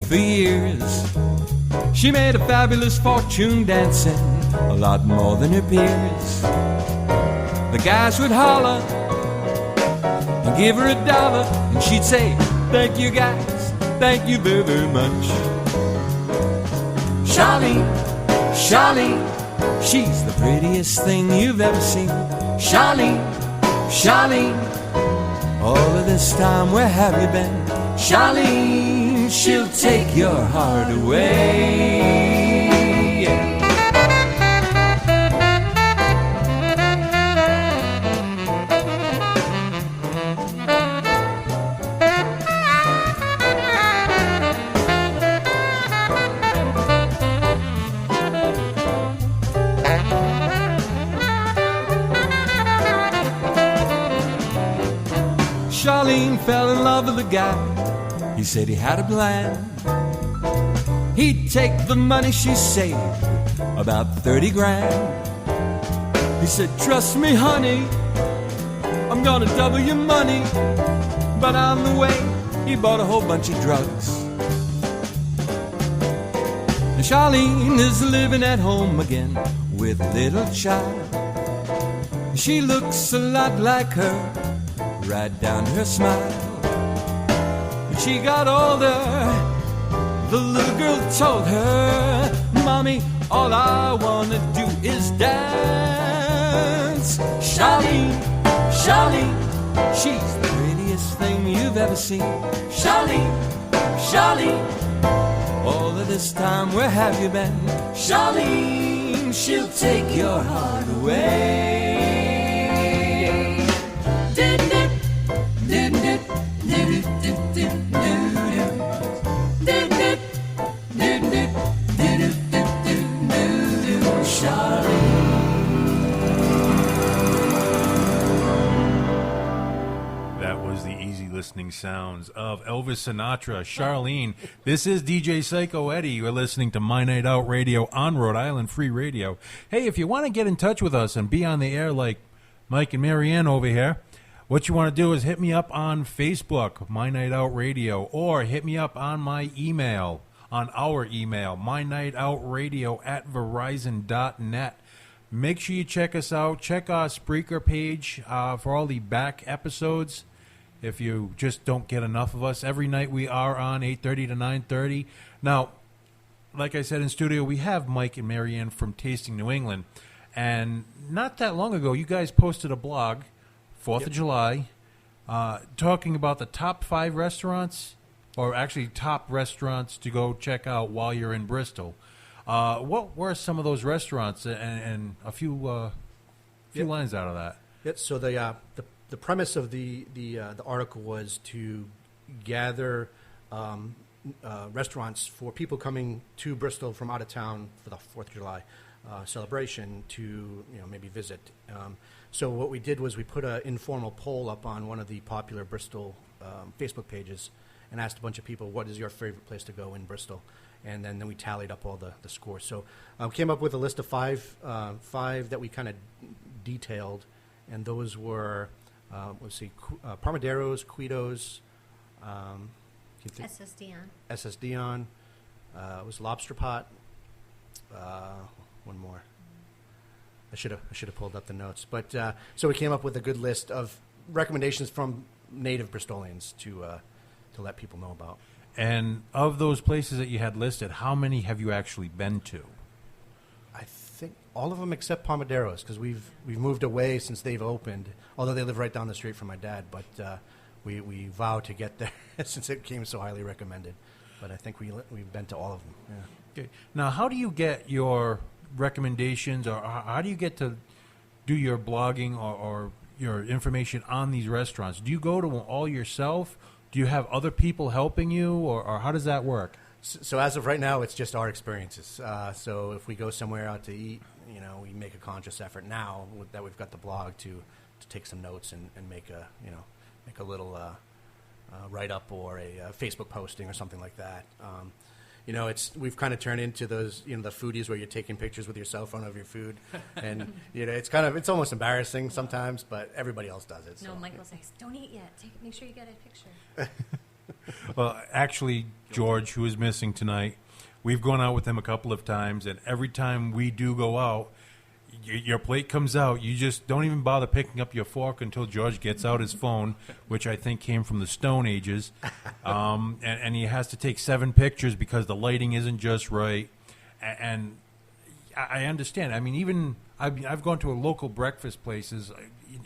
for years. She made a fabulous fortune dancing, a lot more than her peers. The guys would holler and give her $1, and she'd say, thank you guys, thank you very, very much. Charlene, Charlene, she's the prettiest thing you've ever seen. Charlene, Charlene, all of this time where have you been? Charlene, she'll take your heart away. Yeah. Charlene fell in love with a guy. He said he had a plan. He'd take the money she saved, about 30 grand. He said, trust me, honey, I'm gonna double your money. But on the way, he bought a whole bunch of drugs. And Charlene is living at home again with a little child. She looks a lot like her, right down to her smile. When she got older, the little girl told her, Mommy, all I wanna do is dance. Charlene, Charlene, she's the prettiest thing you've ever seen. Charlene, Charlene, all of this time where have you been? Charlene, she'll take your heart away. Listening sounds of Elvis Sinatra, Charlene. This is DJ Psycho Eddie. You're listening to My Night Out Radio on Rhode Island Free Radio. Hey, if you want to get in touch with us and be on the air like Mike and Marianne over here, what you want to do is hit me up on Facebook, My Night Out Radio, or hit me up on my email, on our email, mynightoutradio@verizon.net. Make sure you check us out. Check our Spreaker page for all the back episodes. If you just don't get enough of us, every night we are on 8:30 to 9:30. Now, like I said in studio, we have Mike and Marianne from Tasting New England. And not that long ago, you guys posted a blog, 4th of July, talking about the top 5 restaurants, or actually top restaurants to go check out while you're in Bristol. What were some of those restaurants, and a few lines out of that? Yep. So the premise of the article was to gather restaurants for people coming to Bristol from out of town for the 4th of July celebration to maybe visit. So what we did was we put an informal poll up on one of the popular Bristol Facebook pages and asked a bunch of people, what is your favorite place to go in Bristol? And then we tallied up all the scores. So came up with a list of five that we kind of detailed, and those were Parmaderos, Quitos, SS Dion, it was Lobster Pot, one more. I should have pulled up the notes, but so we came up with a good list of recommendations from native Bristolians to let people know about. And of those places that you had listed, how many have you actually been to? I think all of them except Parmaderos, because we've moved away since they've opened. Although they live right down the street from my dad, but we vow to get there since it came so highly recommended. But I think we've been to all of them. Yeah. Okay. Now, how do you get your recommendations, or how do you get to do your blogging or your information on these restaurants? Do you go to them all yourself? Do you have other people helping you, or how does that work? So as of right now, it's just our experiences. So if we go somewhere out to eat, we make a conscious effort now that we've got the blog to take some notes and make a little write up or a Facebook posting or something like that. We've kind of turned into those the foodies where you're taking pictures with your cell phone of your food, and it's almost embarrassing sometimes, but everybody else does it. No, Michael says, "Don't eat yet. Make sure you get a picture." Well, actually, George, who is missing tonight, we've gone out with him a couple of times, and every time we do go out, your plate comes out. You just don't even bother picking up your fork until George gets out his phone, which I think came from the Stone Ages, and he has to take 7 pictures because the lighting isn't just right. And I understand. I mean, even I've gone to a local breakfast places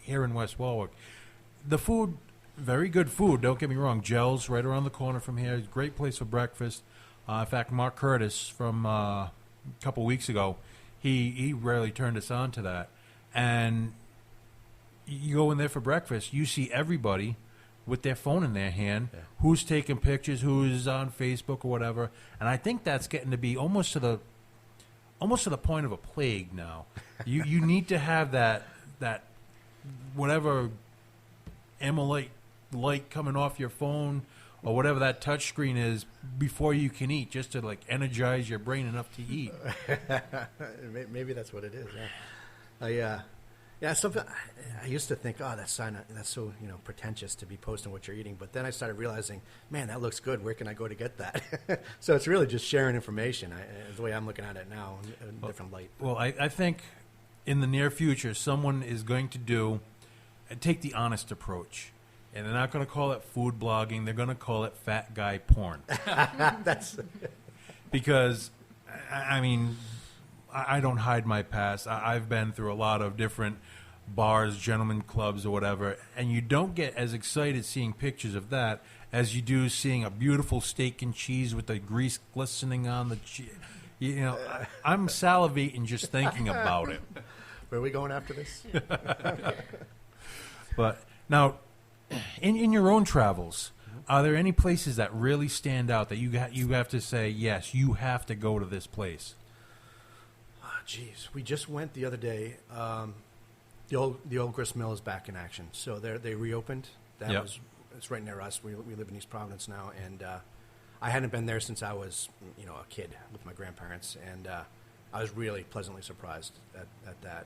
here in West Warwick. The food, very good food. Don't get me wrong. Gels right around the corner from here. Great place for breakfast. In fact, Mark Curtis from a couple weeks ago, he rarely turned us on to that. And you go in there for breakfast, you see everybody with their phone in their hand, who's taking pictures, who's on Facebook or whatever. And I think that's getting to be almost to the point of a plague now. You need to have that whatever AMOLED light coming off your phone or whatever that touch screen is before you can eat, just to like energize your brain enough to eat. Maybe that's what it is. Yeah. Something I used to think, that's so pretentious to be posting what you're eating. But then I started realizing, man, that looks good. Where can I go to get that? So it's really just sharing information. The way I'm looking at it now, in a different light. Well, I think in the near future, someone is going to take the honest approach. And they're not going to call it food blogging. They're going to call it fat guy porn. Because, I mean, I don't hide my past. I've been through a lot of different bars, gentlemen clubs, or whatever, and you don't get as excited seeing pictures of that as you do seeing a beautiful steak and cheese with the grease glistening on the cheese. I'm salivating just thinking about it. Where are we going after this? But now, in your own travels, are there any places that really stand out that you have to say, yes, you have to go to this place? Geez, we just went the other day. The old grist mill is back in action, so they reopened. It's right near us. We live in East Providence now, and I hadn't been there since I was a kid with my grandparents, and I was really pleasantly surprised at that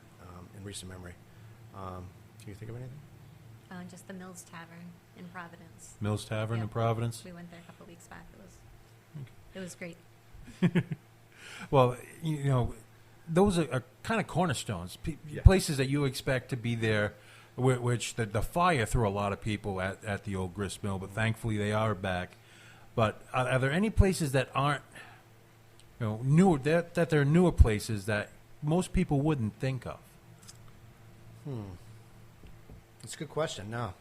in recent memory. Can you think of anything? Just the Mills Tavern in Providence. Mills Tavern in Providence. We went there a couple weeks back. It was great. Well, those are kind of cornerstones, places that you expect to be there, which the fire threw a lot of people at the old grist mill, but thankfully they are back. But are there any places that aren't, newer, that there are newer places that most people wouldn't think of? That's a good question. No,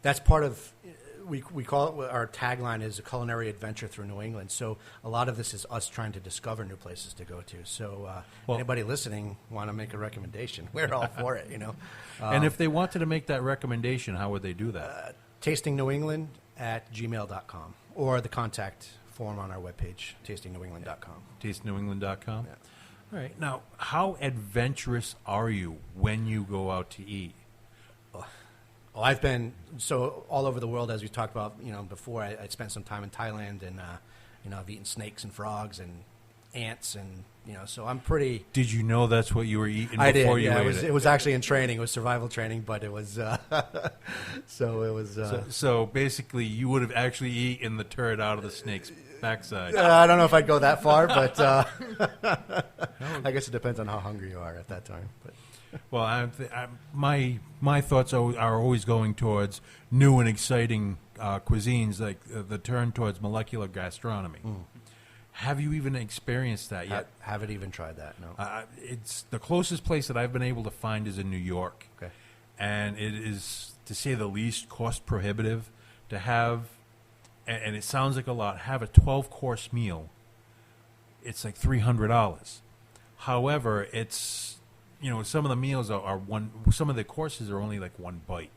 that's part of. We call it, our tagline is a culinary adventure through New England. So a lot of this is us trying to discover new places to go to. So anybody listening want to make a recommendation, we're all for it, And if they wanted to make that recommendation, how would they do that? tastingnewengland@gmail.com or the contact form on our webpage, tastingnewengland.com. Tastingnewengland.com? Yeah. All right. Now, how adventurous are you when you go out to eat? Well, I've been all over the world, as we talked about, before. I spent some time in Thailand, and I've eaten snakes and frogs and ants, and so I'm pretty. Did you know that's what you were eating before I did. you ate it? It was actually in training. It was survival training, but it was. So basically, you would have actually eaten the turd out of the snake's backside. I don't know if I'd go that far, but I guess it depends on how hungry you are at that time. But. Well, my thoughts are always going towards new and exciting cuisines, like the turn towards molecular gastronomy. Have you even experienced that yet? I haven't even tried that, no. It's the closest place that I've been able to find is in New York. Okay. And it is, to say the least, cost prohibitive to have, and it sounds like a lot, have a 12-course meal. It's like $300. However, it's... some of the meals are some of the courses are only like one bite.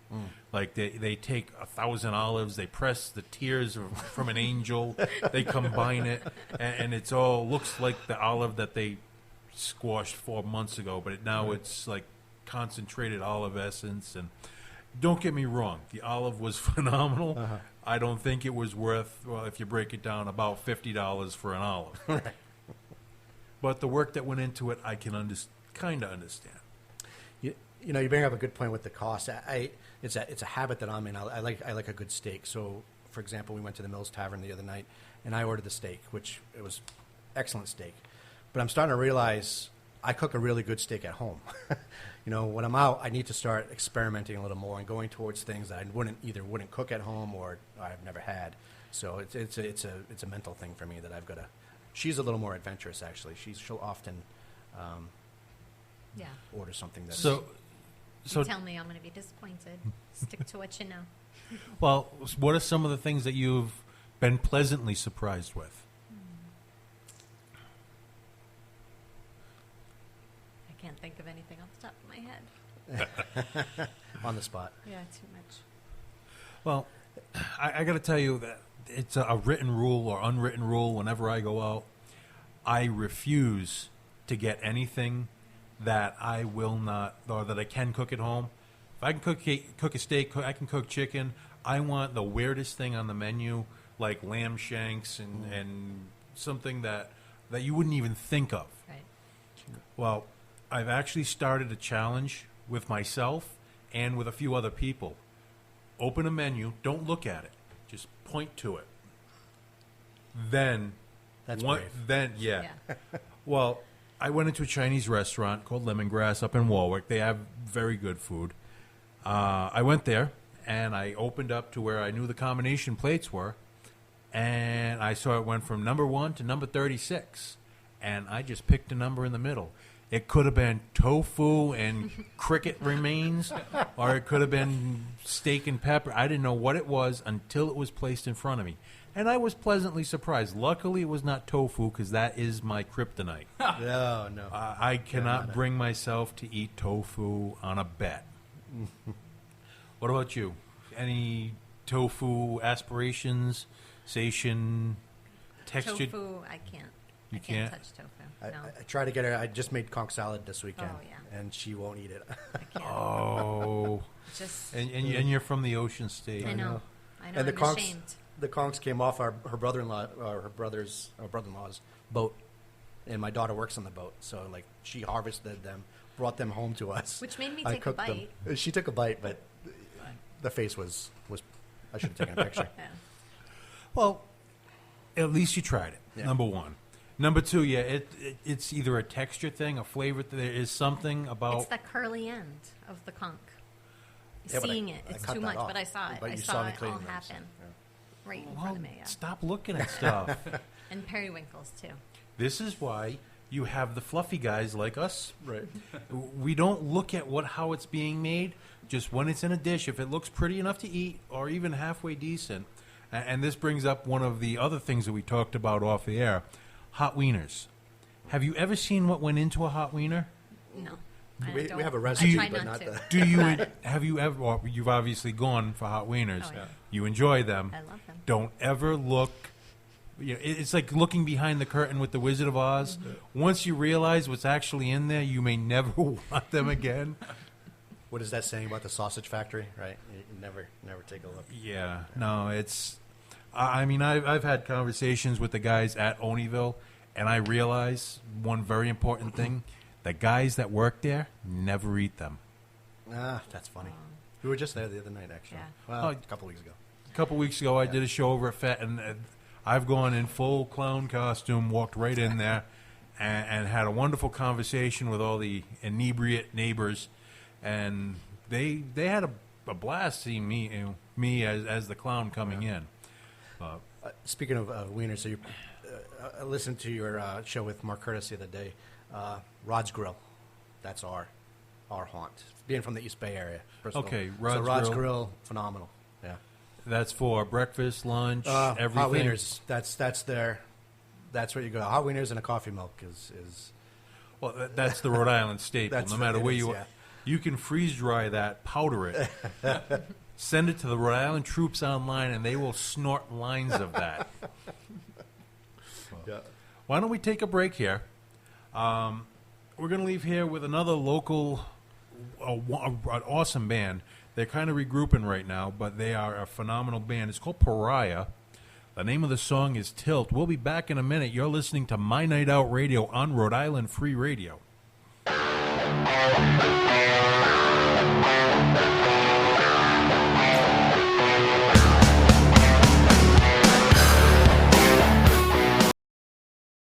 Like they take 1,000 olives, they press the tears from an angel, they combine it, and it's all looks like the olive that they squashed 4 months ago, but now it's like concentrated olive essence. And don't get me wrong, the olive was phenomenal. I don't think it was worth, well, if you break it down, about $50 for an olive. But the work that went into it, I can kind of understand. You bring up a good point with the cost. It's a habit that I'm in. I like a good steak. So for example, we went to the Mills Tavern the other night, and I ordered the steak, which it was excellent steak. But I'm starting to realize I cook a really good steak at home. When I'm out, I need to start experimenting a little more and going towards things that I wouldn't cook at home or I've never had. So it's a mental thing for me that I've got to. She's a little more adventurous, actually. She'll often order something that's. So you tell me I'm going to be disappointed. Stick to what you know. Well, what are some of the things that you've been pleasantly surprised with? I can't think of anything off the top of my head. On the spot. Yeah, too much. Well, I got to tell you that it's a written rule or unwritten rule whenever I go out. I refuse to get anything that I will not, or that I can cook at home. If I can cook a steak, I can cook chicken. I want the weirdest thing on the menu, like lamb shanks and something that you wouldn't even think of. Right. Well, I've actually started a challenge with myself and with a few other people. Open a menu, don't look at it, just point to it. Then, that's brave. Yeah. Well, I went into a Chinese restaurant called Lemongrass up in Warwick. They have very good food. I went there, and I opened up to where I knew the combination plates were, and I saw it went from number 1 to number 36, and I just picked a number in the middle. It could have been tofu and cricket remains, or it could have been steak and pepper. I didn't know what it was until it was placed in front of me. And I was pleasantly surprised. Luckily, it was not tofu, because that is my kryptonite. No. I cannot bring myself to eat tofu on a bet. What about you? Any tofu aspirations, sation, texture? Tofu, I can't. You I can't can't? touch tofu. I No. try to get her. I just made conch salad this weekend, Oh, yeah. and she won't eat it. I can't. Oh. Just. And you're from the Ocean State. I know. And the I'm conchs, ashamed. the conchs came off her brother-in-law, her brother-in-law's boat, and my daughter works on the boat, so like she harvested them, brought them home to us. Which made me I take a cooked them. bite. She took a bite, but the face was. I should have taken a picture. Yeah. Well, at least you tried it, Yeah. number one. Number two, it's either a texture thing, a flavor. There is something about... It's the curly end of the conch. Yeah, but Seeing I it, it's cut too that much, off. but I saw it. But I you saw me it cleaning all them, so, happen yeah. right in Well, front of me. Yeah. stop looking at stuff. And periwinkles, too. This is why you have the fluffy guys like us. Right. We don't look at how it's being made, just when it's in a dish. If it looks pretty enough to eat or even halfway decent. And this brings up one of the other things that we talked about off the air, hot wieners. Have you ever seen what went into a hot wiener? No. We have a I recipe, try but not not to. the... Do you? Have you ever? Well, you've obviously gone for hot wieners. Oh, yeah. You enjoy them. I love them. Don't ever look. It's like looking behind the curtain with the Wizard of Oz. Mm-hmm. Once you realize what's actually in there, you may never want them again. What is that saying about the sausage factory, right? You never take a look. Yeah, no, it's. I mean, I've had conversations with the guys at Oneyville, and I realize one very important thing: the guys that work there never eat them. Ah, that's funny. We were just there the other night, actually. Yeah. Well, Oh, a couple weeks ago. A couple weeks ago, I did a show over at FET, and I've gone in full clown costume, walked right in there, and had a wonderful conversation with all the inebriate neighbors, and they had a blast seeing me as the clown coming in. Speaking of wieners, so I listened to your show with Mark Curtis the other day. Rod's Grill, that's our haunt. Being from the East Bay area, Bristol. Okay, Rod's Rod's Grill, phenomenal. Yeah, That's for breakfast, lunch, everything. hot wieners. That's where you go. Hot wieners and a coffee milk is Well, that's the Rhode Island staple. That's No matter what it where is, you yeah. you can freeze dry that, powder it, send it to the Rhode Island troops online, and they will snort lines of that. yeah. Why don't we take a break here? We're going to leave here with another local, an awesome band. They're kind of regrouping right now, but they are a phenomenal band. It's called Pariah. The name of the song is Tilt. We'll be back in a minute. You're listening to My Night Out Radio on Rhode Island Free Radio.